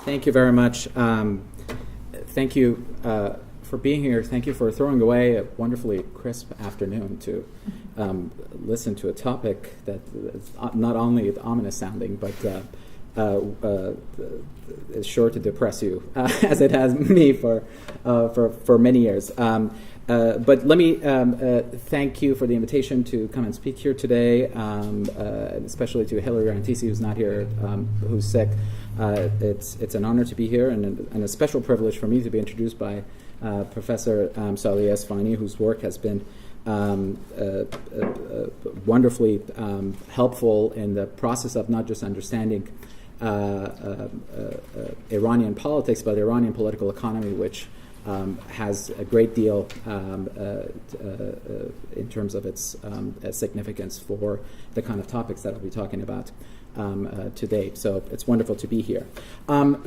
Thank you very much. Thank you for being here. Thank you for throwing away a wonderfully crisp afternoon to listen to a topic that is not only ominous sounding, but is sure to depress you, as it has me for many years. But let me thank you for the invitation to come and speak here today, especially to Hillary Rantisi, who's not here, who's sick. It's an honor to be here, and a special privilege for me to be introduced by Professor Salih Esfahani, whose work has been wonderfully helpful in the process of not just understanding Iranian politics, but Iranian political economy, which has a great deal in terms of its significance for the kind of topics that I'll be talking about today. So it's wonderful to be here.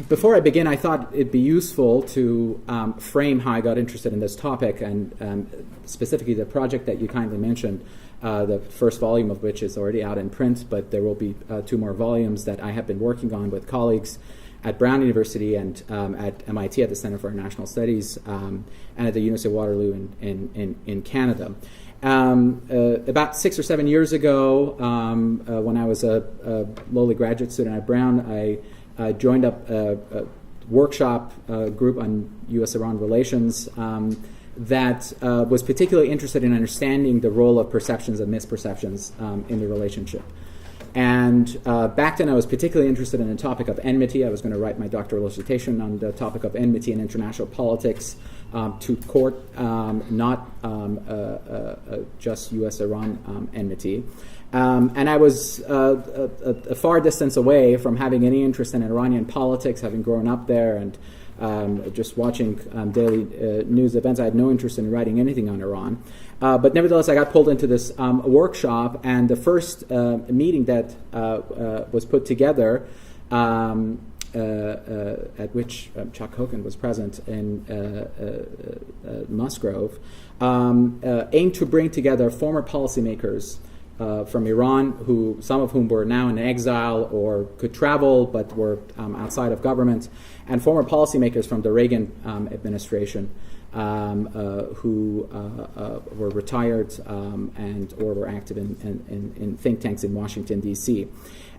Before I begin, I thought it'd be useful to frame how I got interested in this topic, and specifically the project that you kindly mentioned, the first volume of which is already out in print, but there will be 2 more volumes that I have been working on with colleagues at Brown University and at MIT at the Center for International Studies and at the University of Waterloo in Canada. About 6 or 7 years ago, when I was a lowly graduate student at Brown, I joined up a workshop group on U.S.-Iran relations that was particularly interested in understanding the role of perceptions and misperceptions in the relationship. And back then I was particularly interested in the topic of enmity. I was going to write my doctoral dissertation on the topic of enmity in international politics to court not just U.S.-Iran enmity. And I was a far distance away from having any interest in Iranian politics, having grown up there and just watching daily news events. I had no interest in writing anything on Iran. But nevertheless, I got pulled into this workshop, and the first meeting that was put together, at which Chuck Hogan was present in Musgrove, aimed to bring together former policymakers from Iran, some of whom were now in exile or could travel but were outside of government, and former policymakers from the Reagan administration who were retired and or were active in think tanks in Washington, D.C.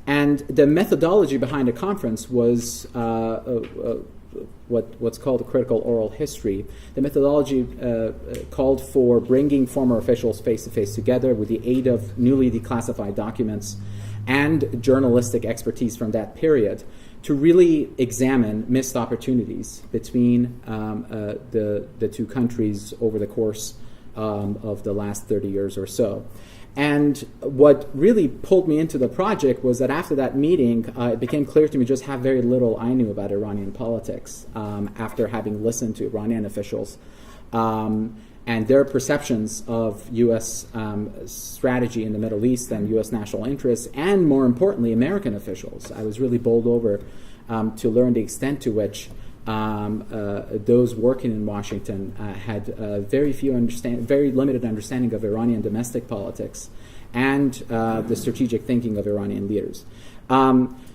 And the methodology behind the conference was what's called a critical oral history. The methodology called for bringing former officials face-to-face together with the aid of newly declassified documents and journalistic expertise from that period to really examine missed opportunities between the 2 countries over the course of the last 30 years or so. And what really pulled me into the project was that after that meeting, it became clear to me just how very little I knew about Iranian politics after having listened to Iranian officials and their perceptions of U.S. strategy in the Middle East and U.S. national interests, and more importantly, American officials. I was really bowled over to learn the extent to which those working in Washington had very limited understanding of Iranian domestic politics and the strategic thinking of Iranian leaders.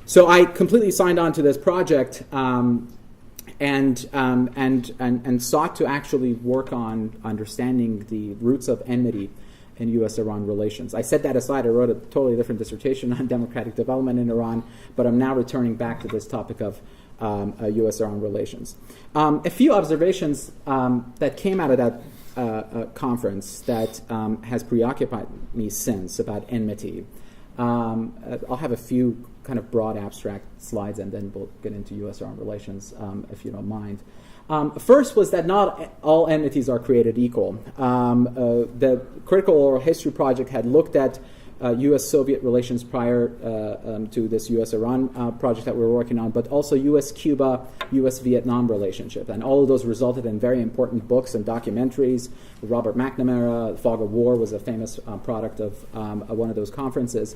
So I completely signed on to this project and sought to actually work on understanding the roots of enmity in U.S.-Iran relations. I set that aside. I wrote a totally different dissertation on democratic development in Iran, but I'm now returning back to this topic of U.S.-Iran relations. A few observations that came out of that conference that has preoccupied me since about enmity. I'll have a few kind of broad abstract slides, and then we'll get into U.S.-Iran relations, if you don't mind. First was that not all enmities are created equal. The Critical Oral History Project had looked at U.S.-Soviet relations prior to this U.S.-Iran project that we're working on, but also U.S.-Cuba, U.S.-Vietnam relationship. And all of those resulted in very important books and documentaries. Robert McNamara, Fog of War was a famous product of one of those conferences.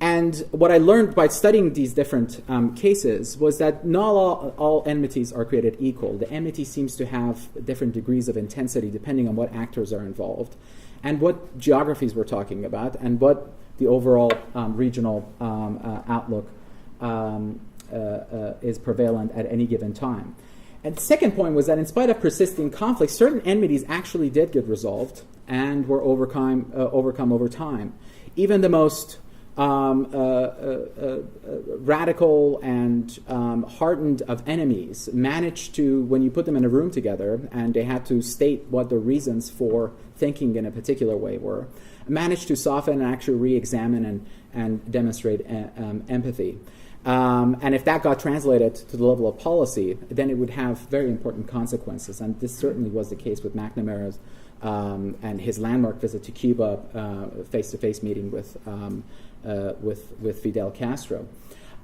And what I learned by studying these different cases was that not all enmities are created equal. The enmity seems to have different degrees of intensity depending on what actors are involved and what geographies we're talking about and what the overall regional outlook is prevalent at any given time. And the second point was that in spite of persisting conflicts, certain enmities actually did get resolved and were overcome over time. Even the most radical and hardened of enemies managed to, when you put them in a room together and they had to state what the reasons for thinking in a particular way were, managed to soften and actually re-examine and demonstrate empathy. And if that got translated to the level of policy, then it would have very important consequences. And this certainly was the case with McNamara's and his landmark visit to Cuba, face-to-face meeting with Fidel Castro.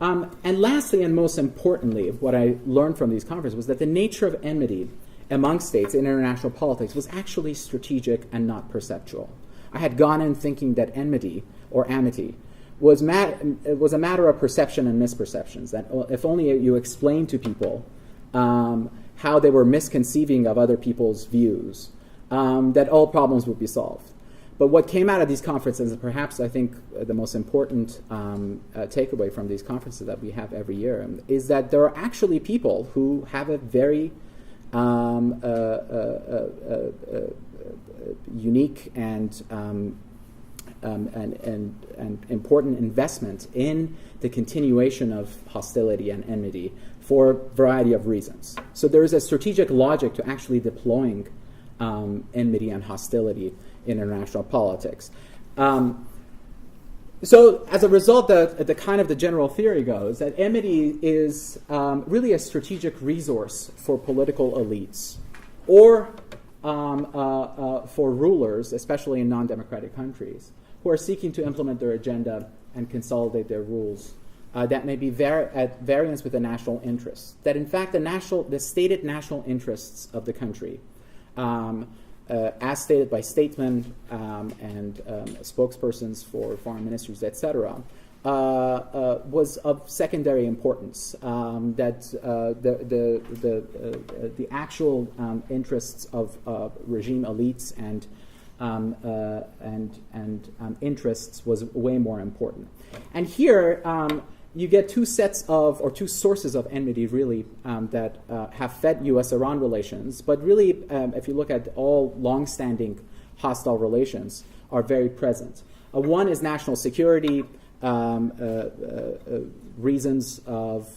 And lastly, and most importantly, what I learned from these conferences was that the nature of enmity among states in international politics was actually strategic and not perceptual. I had gone in thinking that enmity or amity was a matter of perception and misperceptions, that if only you explained to people how they were misconceiving of other people's views, that all problems would be solved. But what came out of these conferences, and perhaps I think the most important takeaway from these conferences that we have every year, is that there are actually people who have a very unique and important investment in the continuation of hostility and enmity for a variety of reasons. So there is a strategic logic to actually deploying enmity and hostility in international politics. So as a result, the kind of the general theory goes that enmity is really a strategic resource for political elites or for rulers, especially in non-democratic countries, who are seeking to implement their agenda and consolidate their rules that may be at variance with the national interests. That in fact the stated national interests of the country, as stated by statesmen and spokespersons for foreign ministries, etc., was of secondary importance. That the actual interests of regime elites and interests was way more important. And here you get two sources of enmity really that have fed U.S.-Iran relations, but really if you look at all long-standing hostile relations are very present. One is national security, reasons of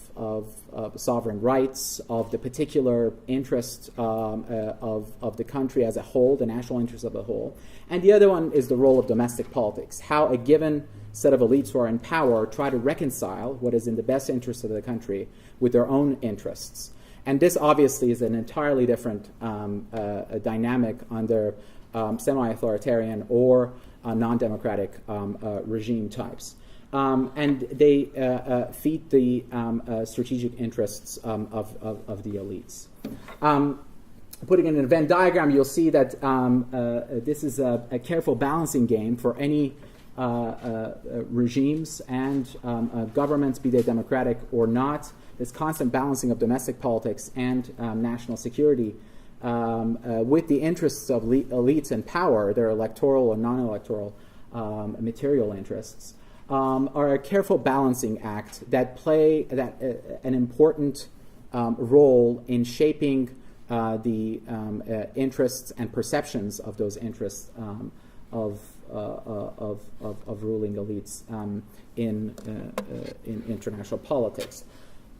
sovereign rights, of the particular interest of the country as a whole, the national interest of the whole. And the other one is the role of domestic politics, how a given set of elites who are in power try to reconcile what is in the best interest of the country with their own interests. And this obviously is an entirely different dynamic under semi-authoritarian or non-democratic regime types. And they feed the strategic interests of the elites. Putting it in a Venn diagram, you'll see that this is a careful balancing game for any regimes and governments, be they democratic or not. This constant balancing of domestic politics and national security with the interests of elites in power, their electoral or non-electoral material interests, are a careful balancing act that play an important role in shaping the interests and perceptions of those interests of ruling elites in international politics.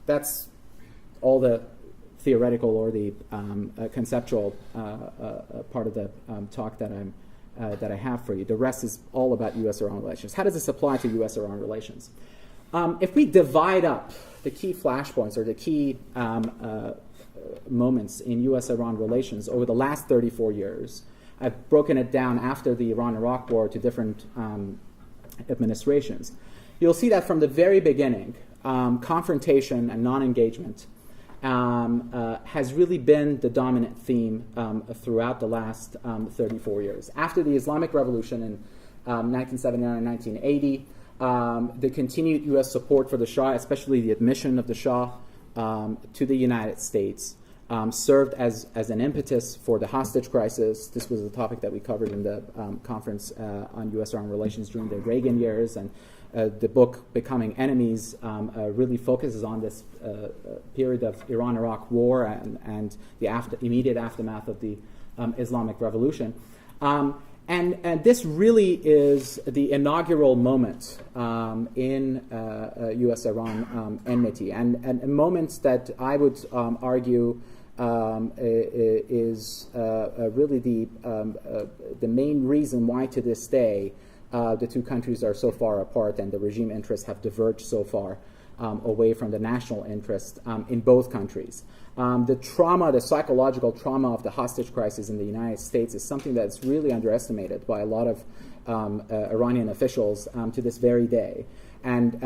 That's all the theoretical or the conceptual part of the talk that I have for you. The rest is all about U.S.-Iran relations. How does this apply to U.S.-Iran relations? If we divide up the key flashpoints or the key moments in U.S.-Iran relations over the last 34 years, I've broken it down after the Iran-Iraq War to different administrations. You'll see that from the very beginning, confrontation and non-engagement has really been the dominant theme throughout the last 34 years. After the Islamic Revolution in 1979 and 1980, the continued U.S. support for the Shah, especially the admission of the Shah to the United States, served as an impetus for the hostage crisis. This was a topic that we covered in the conference on U.S.-Iran relations during the Reagan years, and the book Becoming Enemies really focuses on this period of Iran-Iraq War and the immediate aftermath of the Islamic Revolution. And this really is the inaugural moment in U.S.-Iran enmity, and a moment that I would argue is really the main reason why to this day the two countries are so far apart and the regime interests have diverged so far away from the national interest in both countries. The psychological trauma of the hostage crisis in the United States is something that's really underestimated by a lot of Iranian officials to this very day. And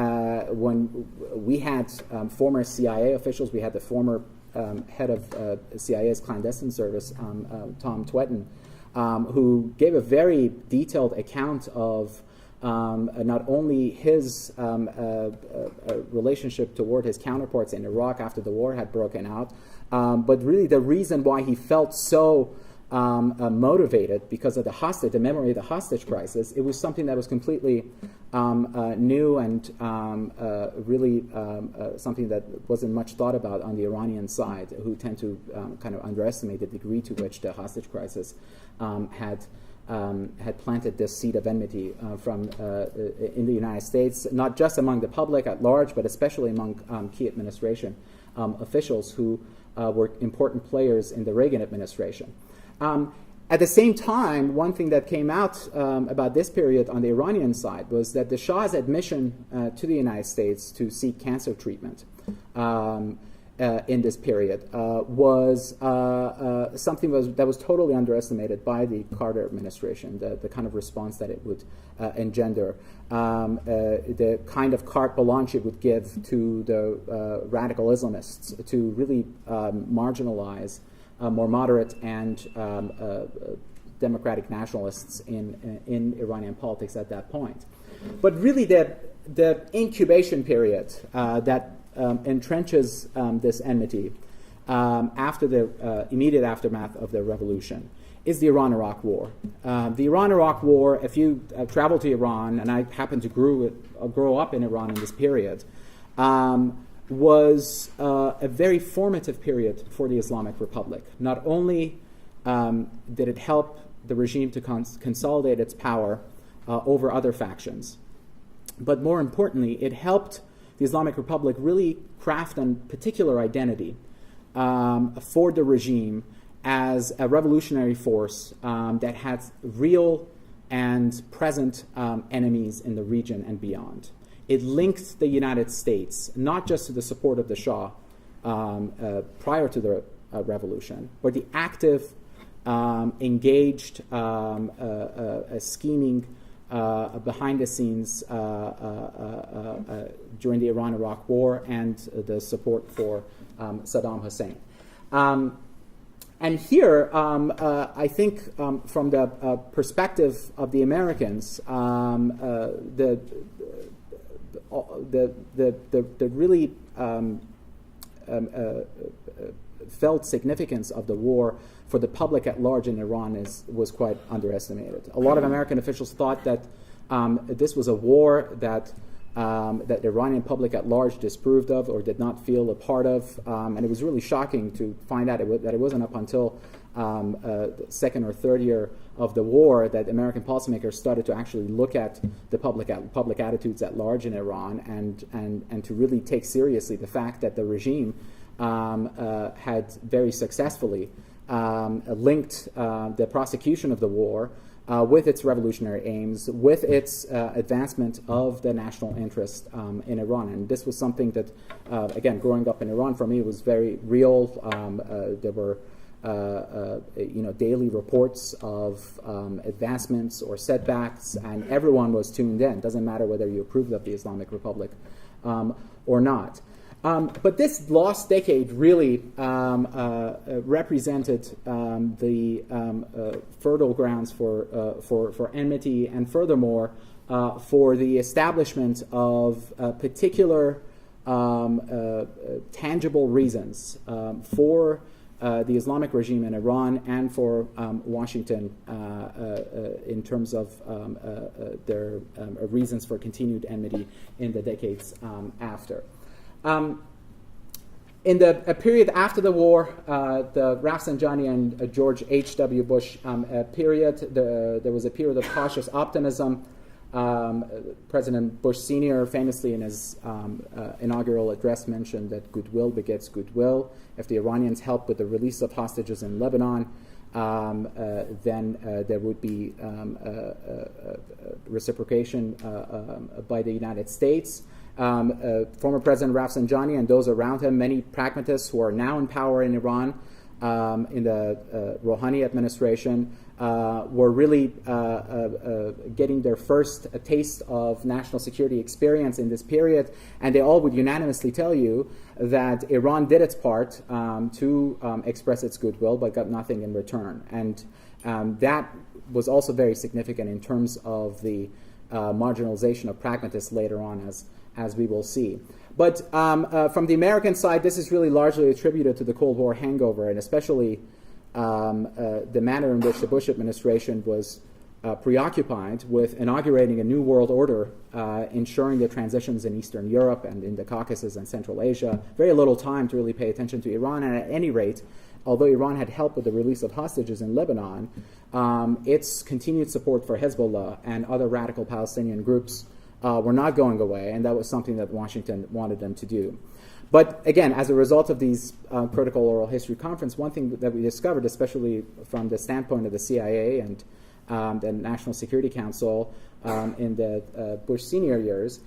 when we had former CIA officials, we had the former head of CIA's clandestine service, Tom Twetton, who gave a very detailed account of not only his relationship toward his counterparts in Iraq after the war had broken out, but really the reason why he felt so motivated because of the memory of the hostage crisis. It was something that was completely new and really something that wasn't much thought about on the Iranian side, who tend to kind of underestimate the degree to which the hostage crisis had planted this seed of enmity in the United States, not just among the public at large, but especially among key administration officials who were important players in the Reagan administration. At the same time, one thing that came out about this period on the Iranian side was that the Shah's admission to the United States to seek cancer treatment in this period was something that was totally underestimated by the Carter administration, the kind of response that it would engender, the kind of carte blanche it would give to the radical Islamists to really marginalize more moderate and democratic nationalists in Iranian politics at that point. But really the incubation period that entrenches this enmity after the immediate aftermath of the revolution is the Iran-Iraq War. The Iran-Iraq War, if you travel to Iran, and I happen to grow up in Iran in this period, was a very formative period for the Islamic Republic. Not only did it help the regime to consolidate its power over other factions, but more importantly, it helped the Islamic Republic really craft a particular identity for the regime as a revolutionary force that had real and present enemies in the region and beyond. It linked the United States not just to the support of the Shah prior to the revolution, but the active, engaged, scheming behind the scenes during the Iran-Iraq War and the support for Saddam Hussein. And here, I think from the perspective of the Americans, the really felt significance of the war for the public at large in Iran was quite underestimated. A lot of American officials thought that this was a war that the Iranian public at large disapproved of or did not feel a part of, and it was really shocking to find out that it wasn't up until the second or third year of the war that American policymakers started to actually look at the public attitudes at large in Iran and to really take seriously the fact that the regime had very successfully linked the prosecution of the war with its revolutionary aims, with its advancement of the national interest in Iran. And this was something that, again, growing up in Iran for me was very real. There were daily reports of advancements or setbacks, and everyone was tuned in. Doesn't matter whether you approved of the Islamic Republic or not. But this lost decade really represented the fertile grounds for enmity, and furthermore for the establishment of particular tangible reasons for the Islamic regime in Iran and for Washington in terms of their reasons for continued enmity in the decades after. In the period after the war, the Rafsanjani and George H.W. Bush period, there was a period of cautious optimism. President Bush Sr. famously in his inaugural address mentioned that goodwill begets goodwill. If the Iranians help with the release of hostages in Lebanon, then there would be reciprocation by the United States. Former President Rafsanjani and those around him, many pragmatists who are now in power in Iran, in the Rouhani administration, were really getting their first taste of national security experience in this period, and they all would unanimously tell you that Iran did its part to express its goodwill, but got nothing in return. And that was also very significant in terms of the marginalization of pragmatists later on, as we will see. But from the American side, this is really largely attributed to the Cold War hangover, and especially the manner in which the Bush administration was preoccupied with inaugurating a new world order, ensuring the transitions in Eastern Europe and in the Caucasus and Central Asia. Very little time to really pay attention to Iran, and at any rate, although Iran had helped with the release of hostages in Lebanon, its continued support for Hezbollah and other radical Palestinian groups were not going away, and that was something that Washington wanted them to do. But again, as a result of these critical oral history conference, one thing that we discovered, especially from the standpoint of the CIA and the National Security Council in the Bush senior years,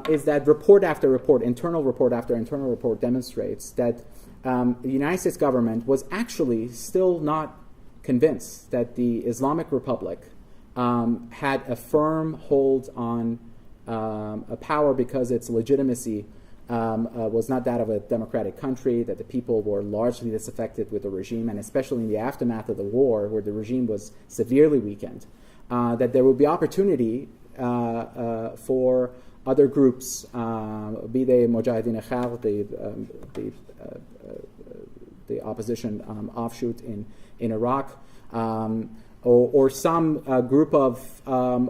is that report after report, internal report after internal report demonstrates that the United States government was actually still not convinced that the Islamic Republic had a firm hold on a power because its legitimacy was not that of a democratic country, that the people were largely disaffected with the regime, and especially in the aftermath of the war, where the regime was severely weakened, that there would be opportunity for other groups, be they Mujahideen Khalq, the opposition offshoot in Iraq, or some group of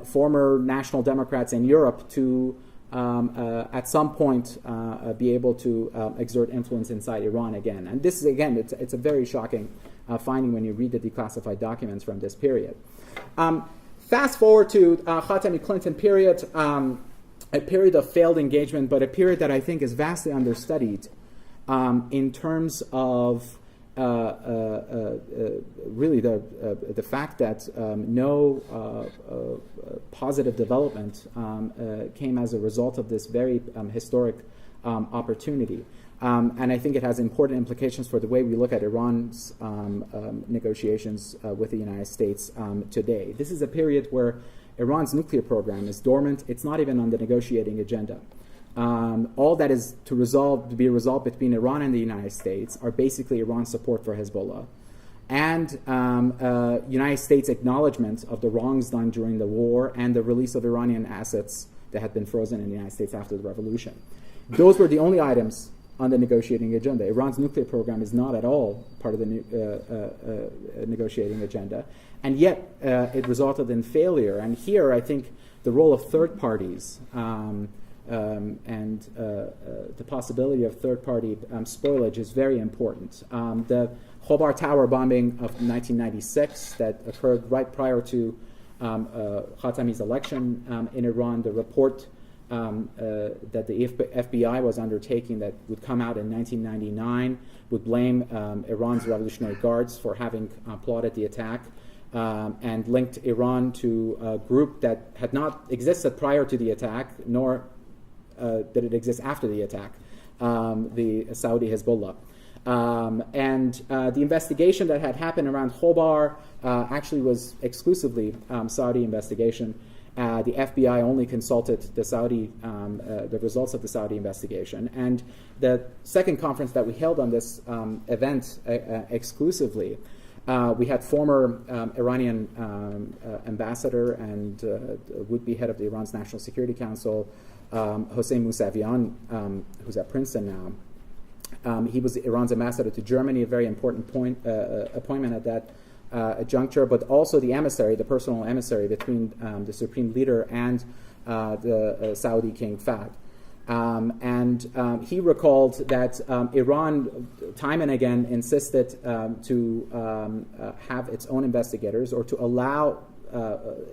former national Democrats in Europe to at some point be able to exert influence inside Iran again. And this is, again, it's a very shocking finding when you read the declassified documents from this period. Fast forward to Khatami-Clinton period, a period of failed engagement, but a period that I think is vastly understudied in terms of really the fact that no positive development came as a result of this very historic opportunity. And I think it has important implications for the way we look at Iran's negotiations with the United States today. This is a period where Iran's nuclear program is dormant. It's not even on the negotiating agenda. All that is to be resolved between Iran and the United States are basically Iran's support for Hezbollah and United States acknowledgement of the wrongs done during the war and the release of Iranian assets that had been frozen in the United States after the revolution. Those were the only items on the negotiating agenda. Iran's nuclear program is not at all part of the negotiating agenda, and yet it resulted in failure. And here I think the role of third parties and the possibility of third-party spoilage is very important. The Khobar Tower bombing of 1996 that occurred right prior to Khatami's election in Iran, the report that the FBI was undertaking that would come out in 1999 would blame Iran's Revolutionary Guards for having plotted the attack and linked Iran to a group that had not existed prior to the attack, nor did it exist after the attack, the Saudi Hezbollah. And the investigation that had happened around Khobar actually was exclusively Saudi investigation. The FBI only consulted the results of the Saudi investigation. And the second conference that we held on this event exclusively, we had former Iranian ambassador and would-be head of the Iran's National Security Council, Hossein Mousavian, who's at Princeton now, He was Iran's ambassador to Germany, a very important appointment at that juncture, but also the emissary, the personal emissary between the supreme leader and the Saudi King Fahd. And he recalled that Iran time and again insisted to have its own investigators, or to allow,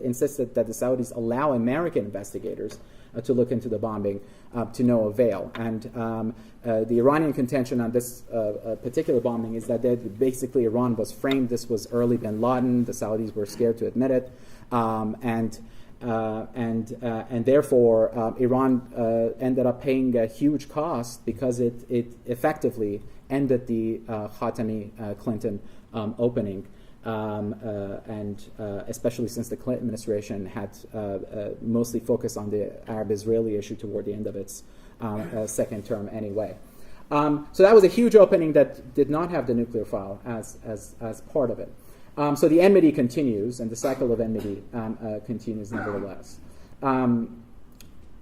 insisted that the Saudis allow American investigators to look into the bombing, to no avail. And the Iranian contention on this particular bombing is that basically Iran was framed. This was early bin Laden. The Saudis were scared to admit it. And therefore Iran ended up paying a huge cost, because it effectively ended the Khatami-Clinton opening, and especially since the Clinton administration had mostly focused on the Arab-Israeli issue toward the end of its second term anyway. So that was a huge opening that did not have the nuclear file as part of it. So the enmity continues, and the cycle of enmity continues nevertheless.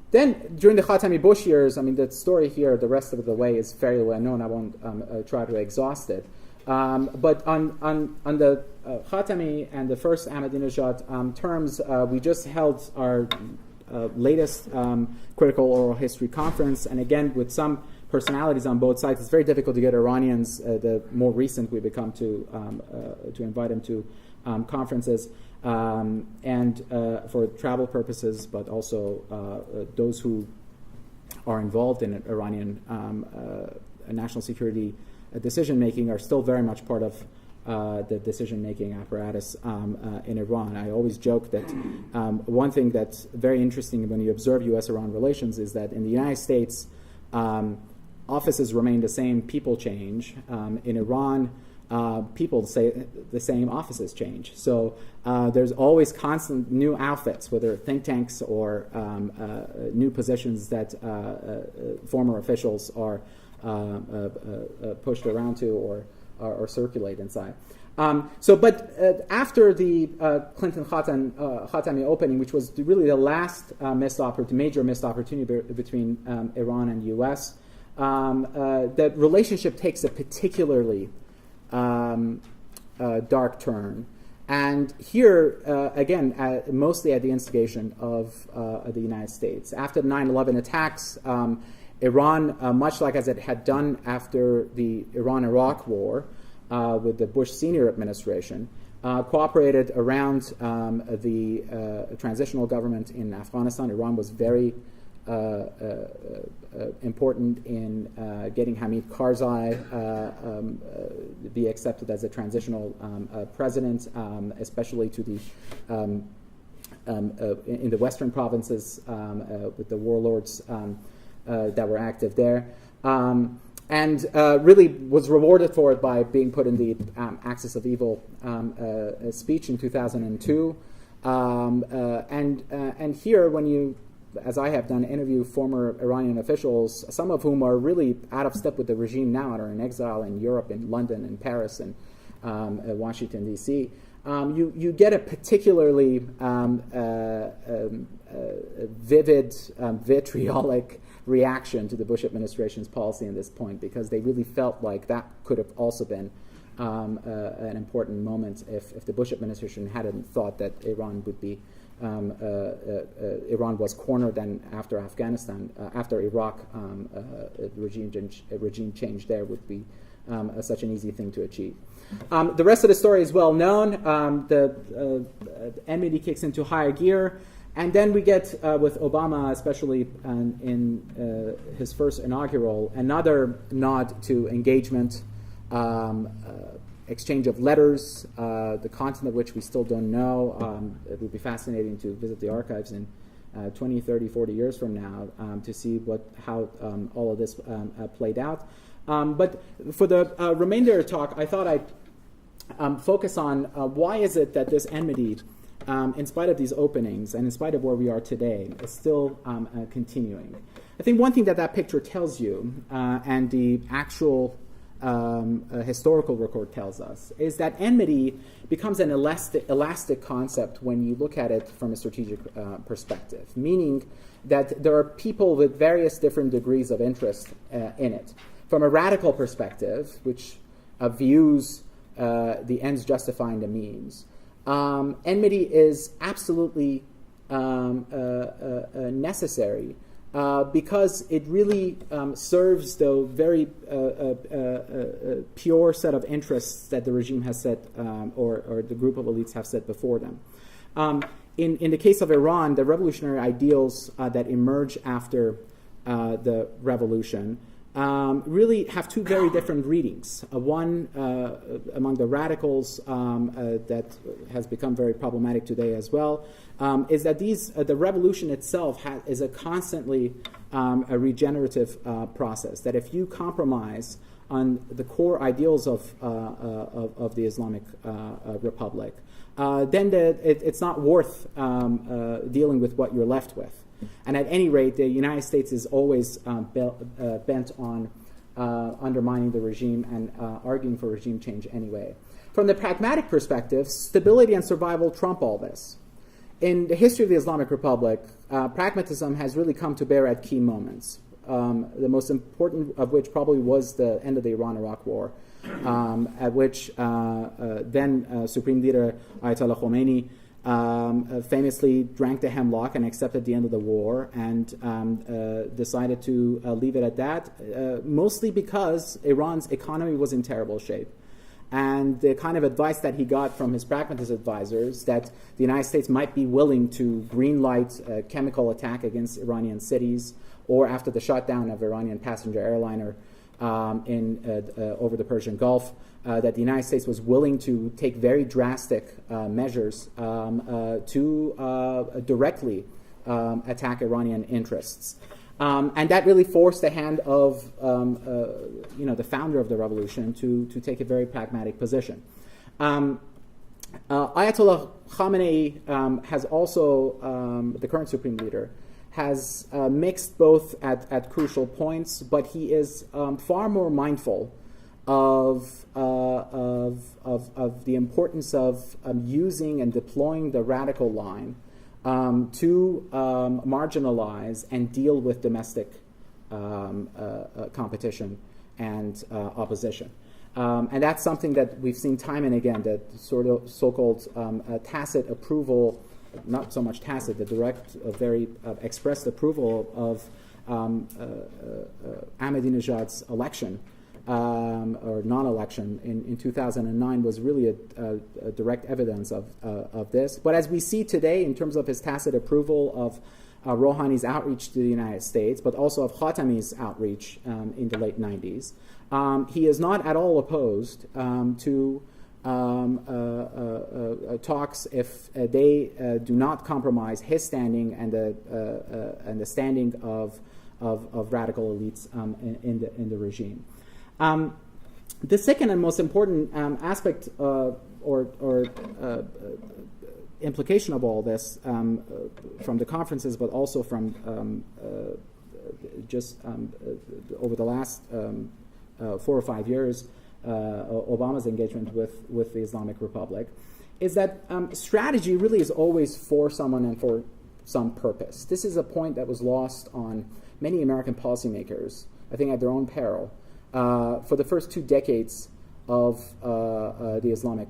Then, during the Khatami Bush years, I mean, the story here, the rest of the way, is fairly well known. I won't try to exhaust it. But on the Khatami and the first Ahmadinejad terms, we just held our latest critical oral history conference, and again, with some personalities on both sides. It's very difficult to get Iranians, the more recent we become, to invite them to conferences, and for travel purposes, but also those who are involved in Iranian national security decision-making are still very much part of the decision-making apparatus in Iran. I always joke that one thing that's very interesting when you observe U.S.-Iran relations is that in the United States, offices remain the same, people change. In Iran, people say the same, offices change. So there's always constant new outfits, whether think tanks or new positions that former officials are pushed around to or circulate inside. But after the Clinton Khatami opening, which was really the last major missed opportunity between Iran and U.S., the relationship takes a particularly dark turn. And here, again, mostly at the instigation of the United States. After the 9/11 attacks, Iran, much like as it had done after the Iran-Iraq war with the Bush senior administration, cooperated around the transitional government in Afghanistan. Iran was very important in getting Hamid Karzai be accepted as a transitional president, especially to the in the western provinces with the warlords that were active there, and really was rewarded for it by being put in the Axis of Evil speech in 2002, and here, when you, as I have done, interview former Iranian officials, some of whom are really out of step with the regime now and are in exile in Europe, in London, in Paris, and Washington, D.C., you get a particularly vivid, vitriolic reaction to the Bush administration's policy in this point, because they really felt like that could have also been an important moment if the Bush administration hadn't thought that Iran would be Iran was cornered, and after Afghanistan, after Iraq, regime change there would be such an easy thing to achieve. The rest of the story is well known. The enmity kicks into higher gear, and then we get, with Obama, especially in his first inaugural, another nod to engagement, exchange of letters, the content of which we still don't know. It would be fascinating to visit the archives in 20, 30, 40 years from now to see how all of this played out. But for the remainder of the talk, I thought I'd focus on why is it that this enmity, in spite of these openings and in spite of where we are today, is still continuing. I think one thing that picture tells you, and the actual historical record tells us, is that enmity becomes an elastic concept when you look at it from a strategic perspective, meaning that there are people with various different degrees of interest in it. From a radical perspective, which views the ends justifying the means, enmity is absolutely necessary because it really serves the very pure set of interests that the regime has set, or the group of elites have set before them. In the case of Iran, the revolutionary ideals that emerge after the revolution really have two very different readings. One among the radicals that has become very problematic today as well is that the revolution itself is a constantly a regenerative process. That if you compromise on the core ideals of the Islamic Republic, then it's not worth dealing with what you're left with. And at any rate, the United States is always bent on undermining the regime and arguing for regime change anyway. From the pragmatic perspective, stability and survival trump all this. In the history of the Islamic Republic, pragmatism has really come to bear at key moments. The most important of which probably was the end of the Iran-Iraq War, at which then Supreme Leader Ayatollah Khomeini famously drank the hemlock and accepted the end of the war and decided to leave it at that, mostly because Iran's economy was in terrible shape. And the kind of advice that he got from his pragmatist advisors that the United States might be willing to greenlight a chemical attack against Iranian cities, or after the shutdown of Iranian passenger airliner over the Persian Gulf, that the United States was willing to take very drastic measures to directly attack Iranian interests. And that really forced the hand of the founder of the revolution to take a very pragmatic position. Ayatollah Khamenei has also, the current supreme leader, has mixed both at crucial points, but he is far more mindful of the importance of using and deploying the radical line to marginalize and deal with domestic competition and opposition. And that's something that we've seen time and again, that sort of so-called tacit approval, not so much tacit, the direct, very expressed approval of Ahmadinejad's election or non-election in 2009 was really a direct evidence of this. But as we see today, in terms of his tacit approval of Rouhani's outreach to the United States, but also of Khatami's outreach in the late 90s, he is not at all opposed to talks if they do not compromise his standing and the standing of radical elites in the regime. The second and most important aspect or implication of all this from the conferences, but also from over the last 4 or 5 years, Obama's engagement with the Islamic Republic, is that strategy really is always for someone and for some purpose. This is a point that was lost on many American policymakers, I think at their own peril, for the first 2 decades of the Islamic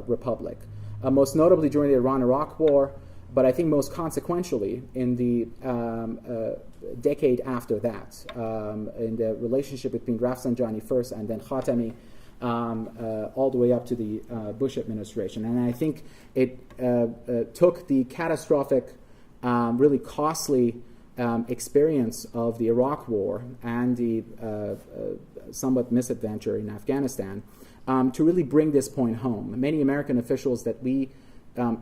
Republic. Most notably during the Iran-Iraq War, but I think most consequentially in the decade after that, in the relationship between Rafsanjani first and then Khatami, all the way up to the Bush administration. And I think it took the catastrophic, really costly experience of the Iraq War and the somewhat misadventure in Afghanistan to really bring this point home. Many American officials that we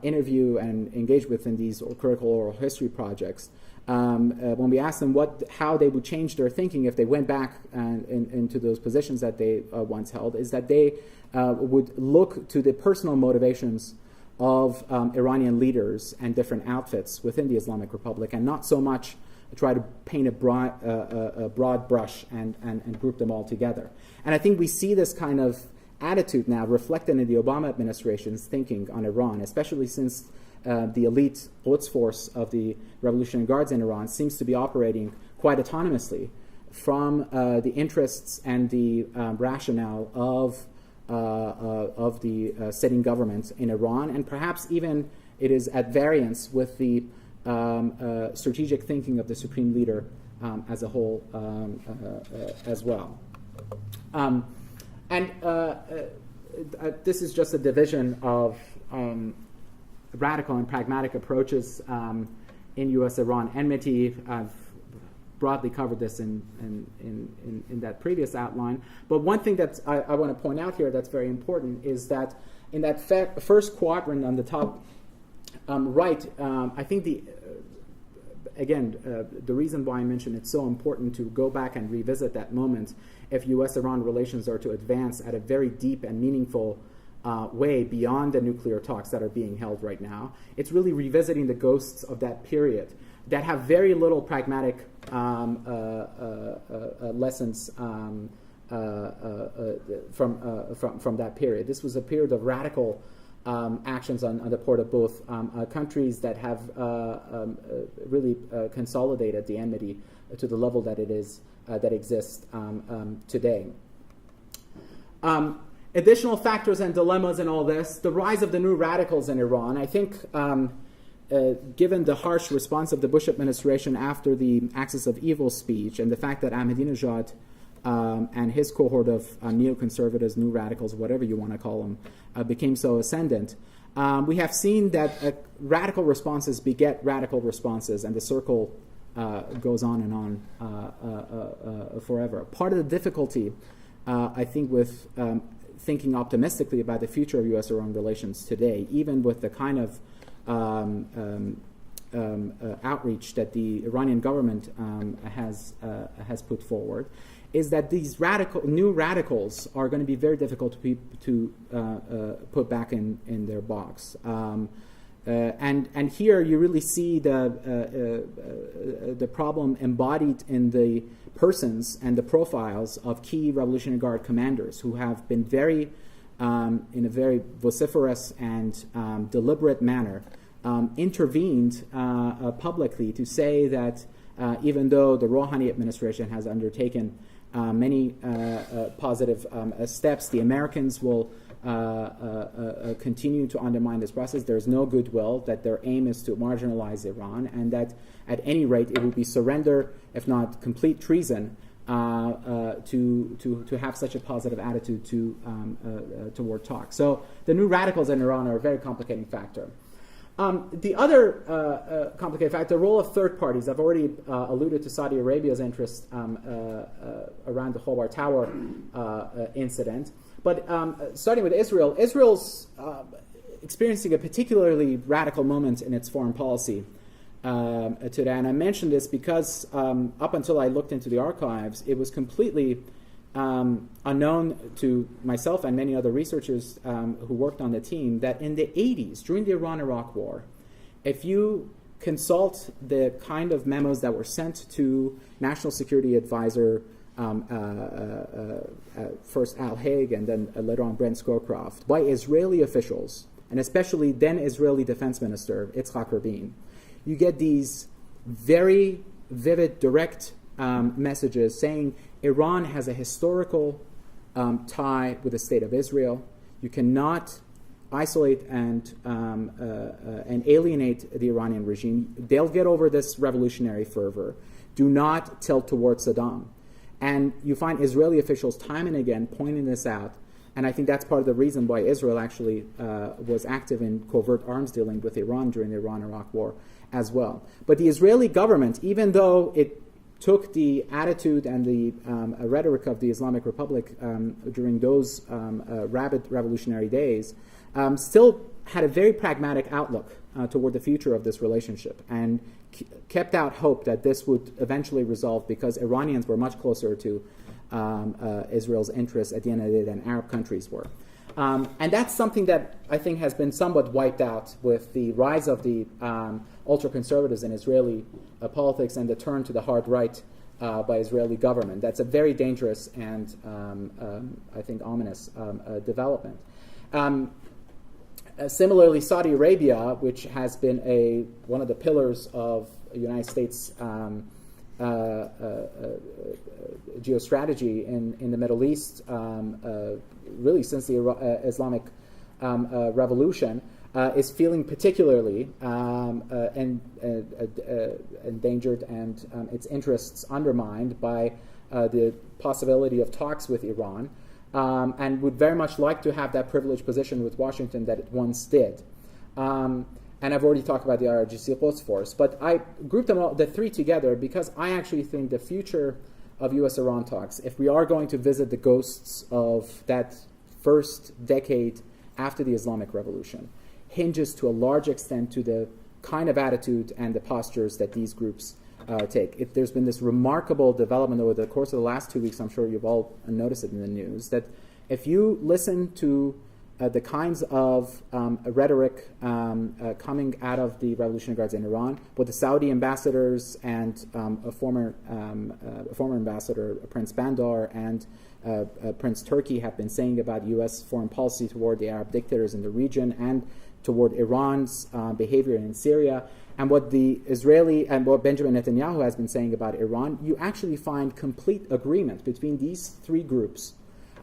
interview and engage with in these critical oral history projects, when we ask them how they would change their thinking if they went back into those positions that they once held, is that they would look to the personal motivations of Iranian leaders and different outfits within the Islamic Republic, and not so much try to paint a broad brush and group them all together. And I think we see this kind of attitude now reflected in the Obama administration's thinking on Iran, especially since the elite Quds force of the Revolutionary Guards in Iran seems to be operating quite autonomously from the interests and the rationale of the sitting government in Iran, and perhaps even it is at variance with the strategic thinking of the supreme leader as a whole as well. This is just a division of radical and pragmatic approaches in U.S.-Iran enmity. I've broadly covered this in that previous outline. But one thing that I want to point out here that's very important is that in that first quadrant on the top right, I think the reason why I mentioned it's so important to go back and revisit that moment if U.S.-Iran relations are to advance at a very deep and meaningful way beyond the nuclear talks that are being held right now. It's really revisiting the ghosts of that period that have very little pragmatic lessons from that period. This was a period of radical actions on the part of both countries that have really consolidated the enmity to the level that it is that exists today. Additional factors and dilemmas in all this: the rise of the new radicals in Iran. I think, given the harsh response of the Bush administration after the Axis of Evil speech, and the fact that Ahmadinejad and his cohort of neoconservatives, new radicals, whatever you want to call them, became so ascendant, we have seen that radical responses beget radical responses, and the circle goes on and on forever. Part of the difficulty, I think, with thinking optimistically about the future of U.S.-Iran relations today, even with the kind of outreach that the Iranian government has put forward, is that these new radicals are going to be very difficult to put back in their box. And here you really see the problem embodied in the persons and the profiles of key Revolutionary Guard commanders who have been in a very vociferous and deliberate manner intervened publicly to say that even though the Rouhani administration has undertaken many positive steps, the Americans will continue to undermine this process. There's no goodwill, that their aim is to marginalize Iran, and that at any rate it would be surrender, if not complete treason, to have such a positive attitude toward talk. So the new radicals in Iran are a very complicating factor. The other complicated factor, the role of third parties. I've already alluded to Saudi Arabia's interest around the Khobar Tower incident. But starting with Israel, Israel's experiencing a particularly radical moment in its foreign policy today. And I mention this because up until I looked into the archives, it was completely unknown to myself and many other researchers who worked on the team that in the 80s, during the Iran-Iraq War, if you consult the kind of memos that were sent to National Security Advisor first Al Haig and then later on Brent Scowcroft, by Israeli officials, and especially then Israeli Defense Minister Yitzhak Rabin, you get these very vivid, direct messages saying Iran has a historical tie with the state of Israel. You cannot isolate and alienate the Iranian regime. They'll get over this revolutionary fervor. Do not tilt towards Saddam. And you find Israeli officials time and again pointing this out, and I think that's part of the reason why Israel actually was active in covert arms dealing with Iran during the Iran-Iraq War as well. But the Israeli government, even though it took the attitude and the rhetoric of the Islamic Republic during those rabid revolutionary days, still had a very pragmatic outlook toward the future of this relationship, and kept out hope that this would eventually resolve, because Iranians were much closer to Israel's interests at the end of the day than Arab countries were. And that's something that I think has been somewhat wiped out with the rise of the ultra-conservatives in Israeli politics and the turn to the hard right by Israeli government. That's a very dangerous and I think ominous development. Similarly, Saudi Arabia, which has been one of the pillars of United States geostrategy in the Middle East, really since the Islamic Revolution, is feeling particularly endangered and its interests undermined by the possibility of talks with Iran, and would very much like to have that privileged position with Washington that it once did. And I've already talked about the IRGC Quds Force, but I grouped them all, the three together, because I actually think the future of U.S.-Iran talks, if we are going to visit the ghosts of that first decade after the Islamic Revolution, hinges to a large extent to the kind of attitude and the postures that these groups take. There's been this remarkable development over the course of the last 2 weeks, I'm sure you've all noticed it in the news, that if you listen to the kinds of rhetoric coming out of the Revolutionary Guards in Iran, what the Saudi ambassadors and a former ambassador, Prince Bandar, and Prince Turki have been saying about U.S. foreign policy toward the Arab dictators in the region and toward Iran's behavior in Syria, and what the Israeli and what Benjamin Netanyahu has been saying about Iran, you actually find complete agreement between these three groups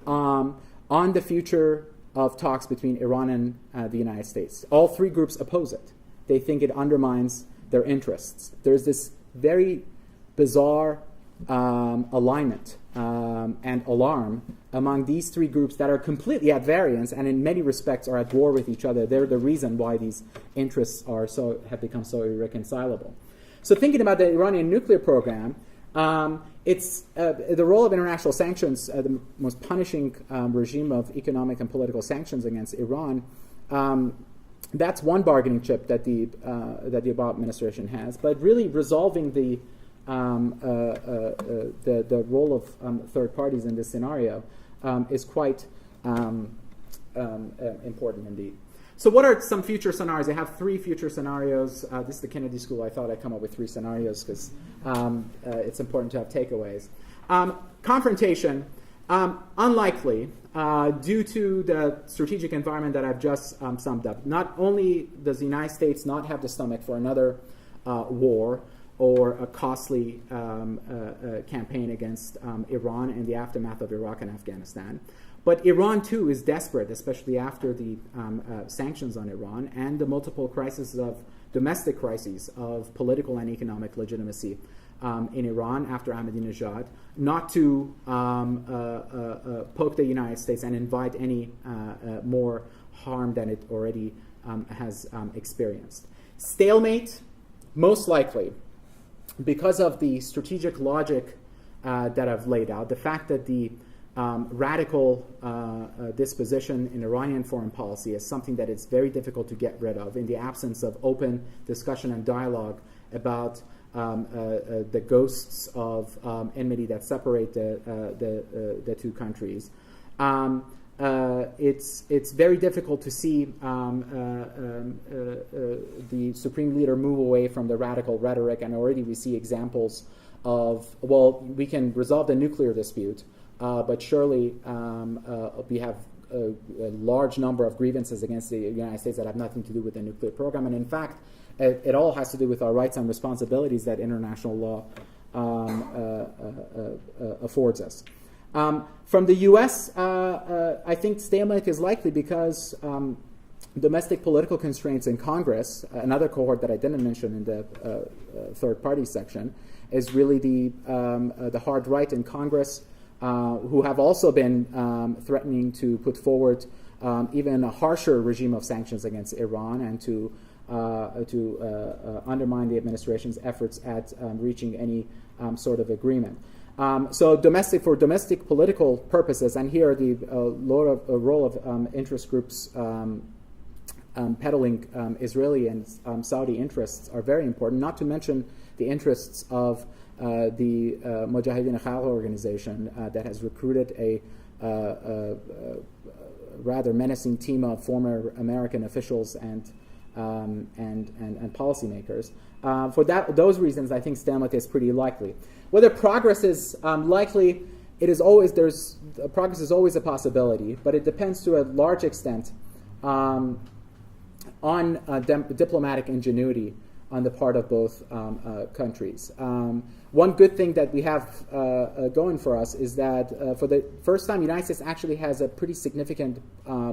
on the future of talks between Iran and the United States. All three groups oppose it. They think it undermines their interests. There's this very bizarre alignment and alarm among these three groups that are completely at variance and in many respects are at war with each other. They're the reason why these interests have become so irreconcilable. So thinking about the Iranian nuclear program, it's the role of international sanctions, the most punishing regime of economic and political sanctions against Iran. That's one bargaining chip that the Obama administration has. But really resolving the role of third parties in this scenario is quite important indeed. So what are some future scenarios? I have three future scenarios. This is the Kennedy School. I thought I'd come up with three scenarios because it's important to have takeaways. Confrontation, unlikely due to the strategic environment that I've just summed up. Not only does the United States not have the stomach for another war or a costly campaign against Iran in the aftermath of Iraq and Afghanistan, but Iran, too, is desperate, especially after the sanctions on Iran and the multiple domestic crises of political and economic legitimacy in Iran after Ahmadinejad, not to poke the United States and invite any more harm than it already has experienced. Stalemate, most likely, because of the strategic logic that I've laid out, the fact that the radical disposition in Iranian foreign policy is something that it's very difficult to get rid of in the absence of open discussion and dialogue about the ghosts of enmity that separate the two countries. It's very difficult to see the supreme leader move away from the radical rhetoric, and already we see examples of, well, we can resolve the nuclear dispute, but surely we have a large number of grievances against the United States that have nothing to do with the nuclear program. And in fact, it all has to do with our rights and responsibilities that international law affords us. From the U.S., I think stalemate is likely because domestic political constraints in Congress, another cohort that I didn't mention in the third party section, is really the hard right in Congress, who have also been threatening to put forward even a harsher regime of sanctions against Iran and to undermine the administration's efforts at reaching any sort of agreement. So for domestic political purposes, and here the role of interest groups peddling Israeli and Saudi interests are very important, not to mention the interests of the Mujahideen Khalq organization that has recruited a rather menacing team of former American officials and policymakers. For those reasons, I think stalemate is pretty likely. Whether progress is likely, progress is always a possibility, but it depends to a large extent on diplomatic ingenuity on the part of both countries. one good thing that we have going for us is that for the first time, the United States actually has a pretty significant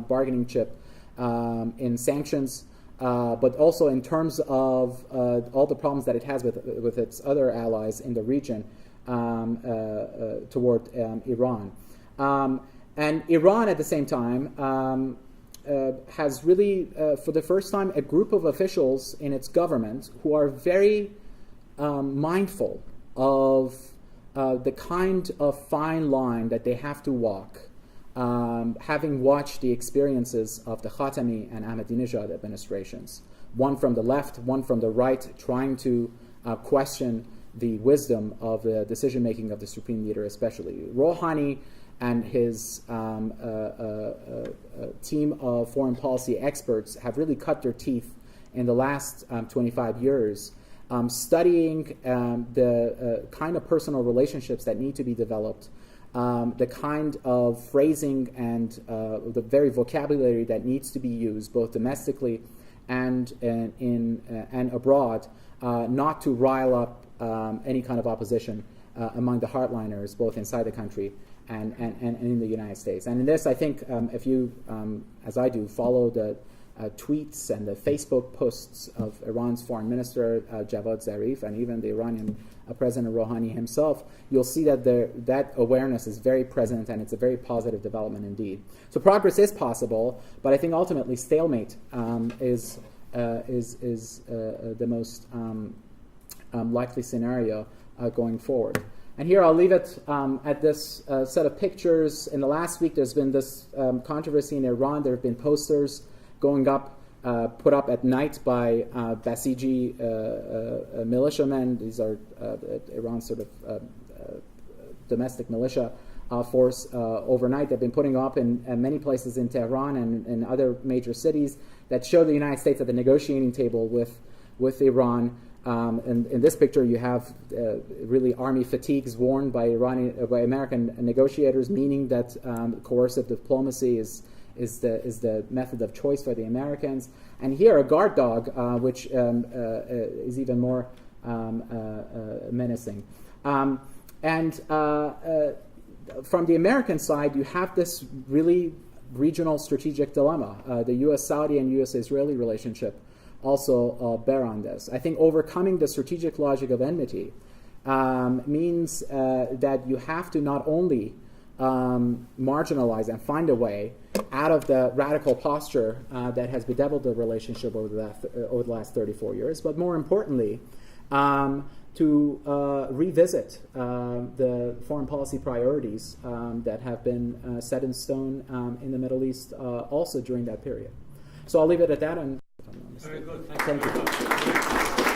bargaining chip in sanctions, but also in terms of all the problems that it has with its other allies in the region toward Iran. And Iran, at the same time, has really, for the first time, a group of officials in its government who are very mindful of the kind of fine line that they have to walk, having watched the experiences of the Khatami and Ahmadinejad administrations, one from the left, one from the right, trying to question the wisdom of the decision-making of the supreme leader, especially. Rouhani and his team of foreign policy experts have really cut their teeth in the last 25 years studying the kind of personal relationships that need to be developed, the kind of phrasing and the very vocabulary that needs to be used both domestically and abroad, not to rile up any kind of opposition among the hardliners, both inside the country and in the United States. And in this, I think, if you, as I do, follow the tweets and the Facebook posts of Iran's foreign minister, Javad Zarif, and even the Iranian President Rouhani himself, you'll see that that awareness is very present, and it's a very positive development indeed. So progress is possible, but I think ultimately stalemate is the most likely scenario going forward. And here I'll leave it at this set of pictures. In the last week, there's been this controversy in Iran. There have been posters going up, put up at night by Basiji militiamen. These are Iran's sort of domestic militia force overnight. They've been putting up in many places in Tehran and in other major cities that show the United States at the negotiating table with Iran. And in this picture, you have really army fatigues worn by American negotiators, meaning that coercive diplomacy is the method of choice for the Americans. And here, a guard dog, which is even more menacing. And from the American side, you have this really regional strategic dilemma. The U.S.-Saudi and U.S.-Israeli relationship also bear on this. I think overcoming the strategic logic of enmity means that you have to not only marginalize and find a way out of the radical posture that has bedeviled the relationship over the last 34 years, but more importantly, to revisit the foreign policy priorities that have been set in stone in the Middle East also during that period. So I'll leave it at that. And very good. Thank you.